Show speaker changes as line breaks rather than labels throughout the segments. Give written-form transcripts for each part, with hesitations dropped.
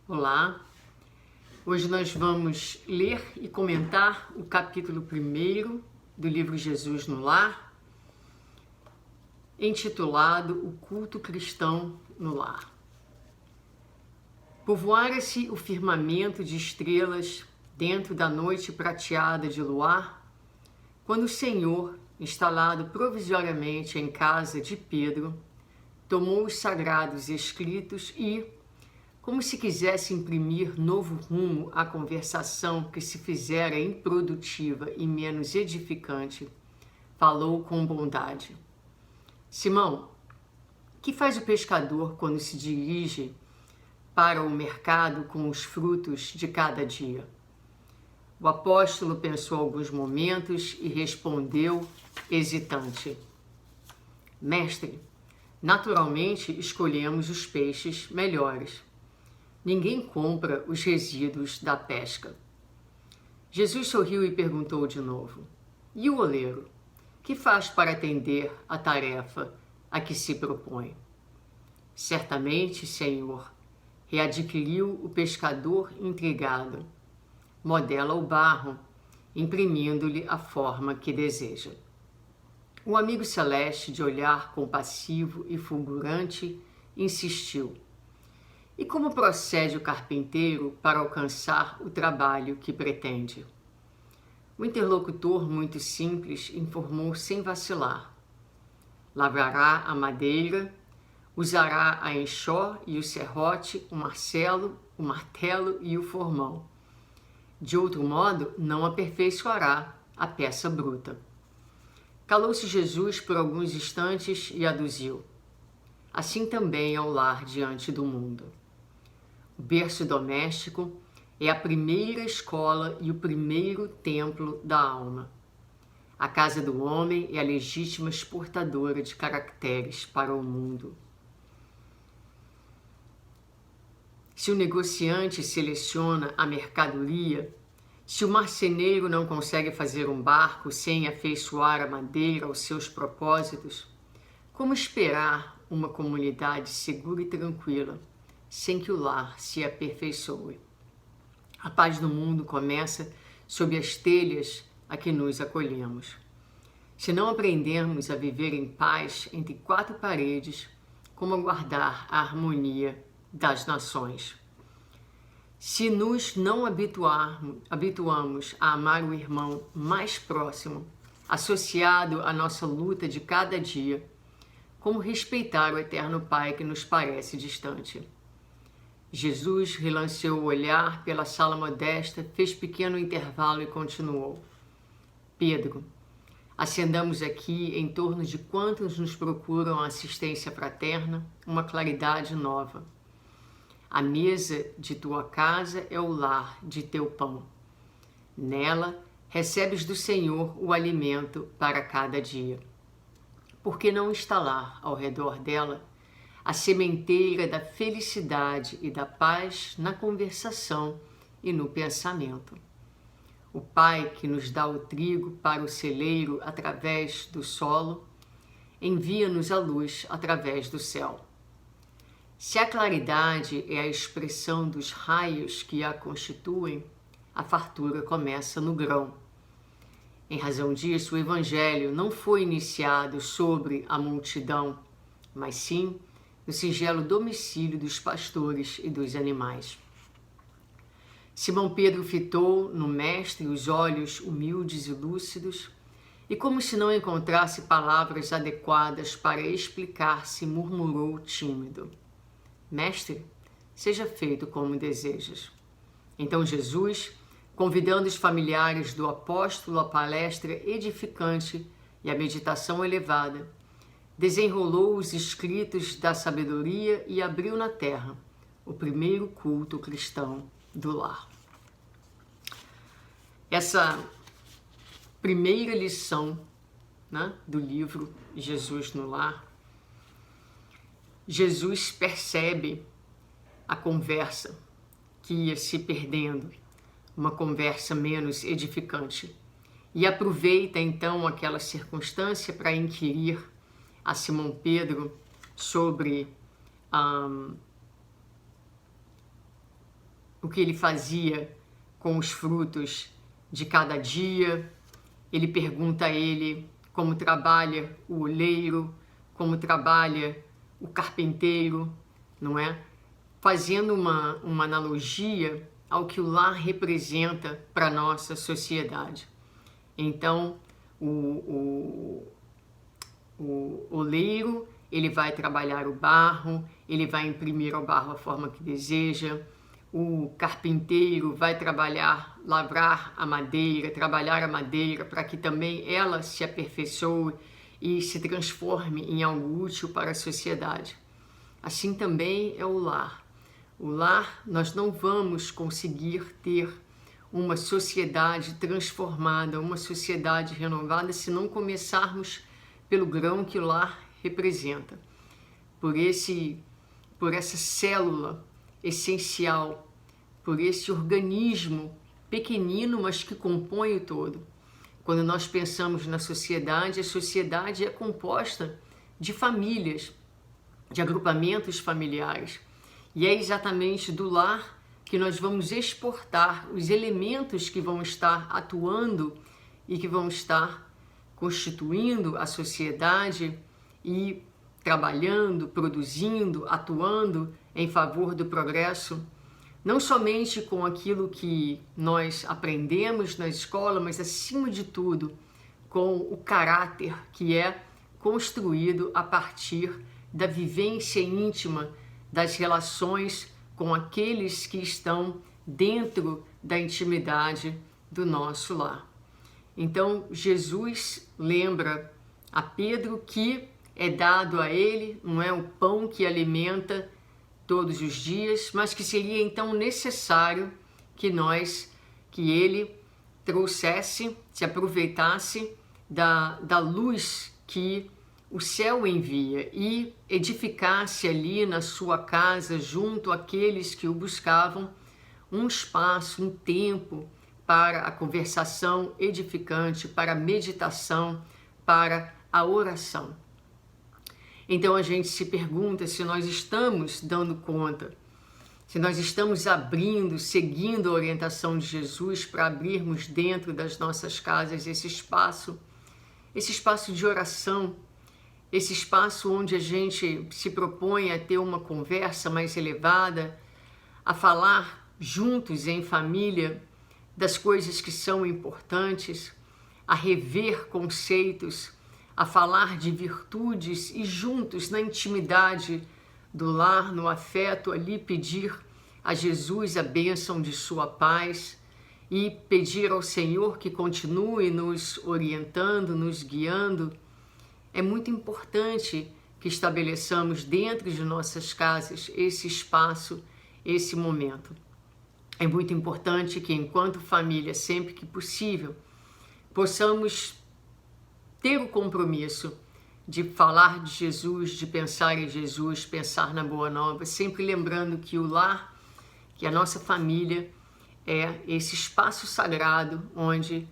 Olá, hoje nós vamos ler e comentar o capítulo 1 do livro Jesus no Lar, intitulado O Culto Cristão no Lar. Povoara-se o firmamento de estrelas dentro da noite prateada de luar, quando o Senhor, instalado provisoriamente em casa de Pedro, tomou os sagrados escritos e, como se quisesse imprimir novo rumo à conversação que se fizera improdutiva e menos edificante, falou com bondade. Simão, que faz o pescador quando se dirige para o mercado com os frutos de cada dia? O apóstolo pensou alguns momentos e respondeu, hesitante: Mestre, naturalmente escolhemos os peixes melhores. Ninguém compra os resíduos da pesca. Jesus sorriu e perguntou de novo: E o oleiro? Que faz para atender à tarefa a que se propõe? Certamente, Senhor, readquiriu o pescador intrigado. Modela o barro, imprimindo-lhe a forma que deseja. O amigo celeste, de olhar compassivo e fulgurante, insistiu: E como procede o carpinteiro para alcançar o trabalho que pretende? O interlocutor, muito simples, informou sem vacilar: lavrará a madeira, usará a enxó e o serrote, o martelo e o formão. De outro modo, não aperfeiçoará a peça bruta. Calou-se Jesus por alguns instantes e aduziu: Assim também é o lar diante do mundo. O berço doméstico é a primeira escola e o primeiro templo da alma. A casa do homem é a legítima exportadora de caracteres para o mundo. Se o negociante seleciona a mercadoria, se o marceneiro não consegue fazer um barco sem afeiçoar a madeira aos seus propósitos, como esperar uma comunidade segura e tranquila, sem que o lar se aperfeiçoe? A paz do mundo começa sob as telhas a que nos acolhemos. Se não aprendermos a viver em paz entre quatro paredes, como aguardar a harmonia das nações? Se nos não habituamos a amar o irmão mais próximo, associado à nossa luta de cada dia, como respeitar o eterno Pai que nos parece distante? Jesus relanceou o olhar pela sala modesta, fez pequeno intervalo e continuou: Pedro, acendamos aqui, em torno de quantos nos procuram a assistência fraterna, uma claridade nova. A mesa de tua casa é o lar de teu pão. Nela recebes do Senhor o alimento para cada dia. Por que não instalar ao redor dela a sementeira da felicidade e da paz na conversação e no pensamento? O Pai que nos dá o trigo para o celeiro através do solo, envia-nos a luz através do céu. Se a claridade é a expressão dos raios que a constituem, a fartura começa no grão. Em razão disso, o Evangelho não foi iniciado sobre a multidão, mas sim no singelo domicílio dos pastores e dos animais. Simão Pedro fitou no Mestre os olhos humildes e lúcidos, e como se não encontrasse palavras adequadas para explicar-se, murmurou tímido: Mestre, seja feito como desejas. Então Jesus, convidando os familiares do apóstolo à palestra edificante e à meditação elevada, desenrolou os escritos da sabedoria e abriu na terra o primeiro culto cristão do lar. Essa primeira lição, do livro Jesus no Lar, Jesus percebe a conversa que ia se perdendo, uma conversa menos edificante, e aproveita então aquela circunstância para inquirir a Simão Pedro sobre o que ele fazia com os frutos de cada dia. Ele pergunta a ele como trabalha o oleiro, como trabalha o carpinteiro, não é? Fazendo uma analogia ao que o lar representa para a nossa sociedade. Então, o oleiro, ele vai trabalhar o barro, ele vai imprimir ao barro a forma que deseja. O carpinteiro vai lavrar a madeira, trabalhar a madeira para que também ela se aperfeiçoe e se transforme em algo útil para a sociedade. Assim também é o lar. O lar, nós não vamos conseguir ter uma sociedade transformada, uma sociedade renovada, se não começarmos pelo grão que o lar representa, por essa célula essencial, por esse organismo pequenino, mas que compõe o todo. Quando nós pensamos na sociedade, a sociedade é composta de famílias, de agrupamentos familiares, e é exatamente do lar que nós vamos exportar os elementos que vão estar atuando e que vão estar constituindo a sociedade e trabalhando, produzindo, atuando em favor do progresso, não somente com aquilo que nós aprendemos na escola, mas acima de tudo com o caráter que é construído a partir da vivência íntima das relações com aqueles que estão dentro da intimidade do nosso lar. Então, Jesus lembra a Pedro que é dado a ele, não é o pão que alimenta todos os dias, mas que seria então necessário que ele trouxesse, se aproveitasse da luz que o céu envia e edificasse ali na sua casa, junto àqueles que o buscavam, um espaço, um tempo para a conversação edificante, para a meditação, para a oração. Então a gente se pergunta se nós estamos dando conta, se nós estamos abrindo, seguindo a orientação de Jesus para abrirmos dentro das nossas casas esse espaço de oração, esse espaço onde a gente se propõe a ter uma conversa mais elevada, a falar juntos em família das coisas que são importantes, a rever conceitos, a falar de virtudes e juntos na intimidade do lar, no afeto ali, pedir a Jesus a bênção de sua paz e pedir ao Senhor que continue nos orientando, nos guiando. É muito importante que estabeleçamos dentro de nossas casas esse espaço, esse momento. É muito importante que, enquanto família, sempre que possível, possamos ter o compromisso de falar de Jesus, de pensar em Jesus, pensar na Boa Nova, sempre lembrando que o lar, que a nossa família é esse espaço sagrado onde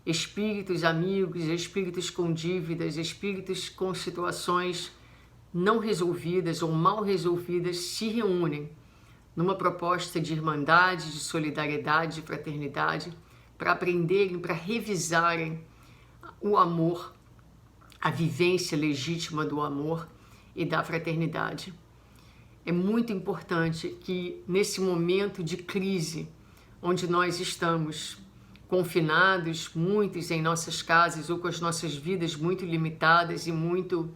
espíritos amigos, espíritos com dívidas, espíritos com situações não resolvidas ou mal resolvidas se reúnem numa proposta de irmandade, de solidariedade, de fraternidade, para aprenderem, para revisarem o amor, a vivência legítima do amor e da fraternidade. É muito importante que nesse momento de crise, onde nós estamos confinados, muitos em nossas casas ou com as nossas vidas muito limitadas e muito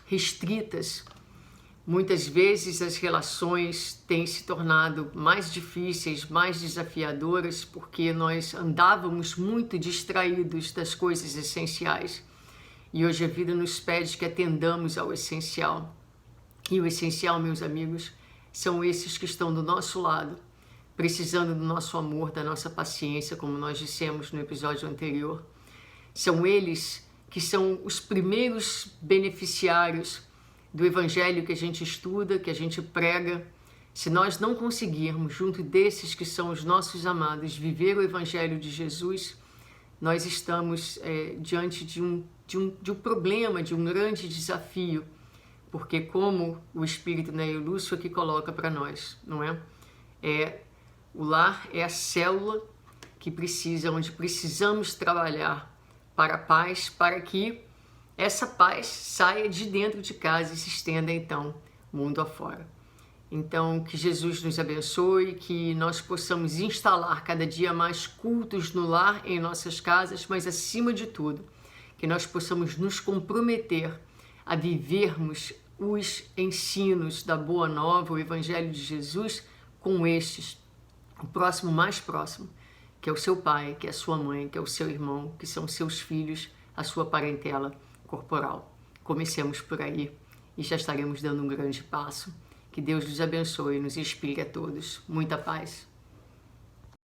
restritas, muitas vezes as relações têm se tornado mais difíceis, mais desafiadoras, porque nós andávamos muito distraídos das coisas essenciais. E hoje a vida nos pede que atendamos ao essencial. E o essencial, meus amigos, são esses que estão do nosso lado, precisando do nosso amor, da nossa paciência, como nós dissemos no episódio anterior. São eles que são os primeiros beneficiários do evangelho que a gente estuda, que a gente prega. Se nós não conseguirmos, junto desses que são os nossos amados, viver o evangelho de Jesus, nós estamos diante de um problema, de um grande desafio, porque como o Espírito Neio Lúcio aqui coloca para nós, não é? O lar é a célula que precisa, onde precisamos trabalhar para a paz, para que essa paz saia de dentro de casa e se estenda então mundo afora. Então, que Jesus nos abençoe, que nós possamos instalar cada dia mais cultos no lar, em nossas casas, mas acima de tudo, que nós possamos nos comprometer a vivermos os ensinos da Boa Nova, o Evangelho de Jesus, com estes, o próximo mais próximo, que é o seu pai, que é a sua mãe, que é o seu irmão, que são seus filhos, a sua parentela corporal. Comecemos por aí e já estaremos dando um grande passo. Que Deus nos abençoe e nos inspire a todos. Muita paz.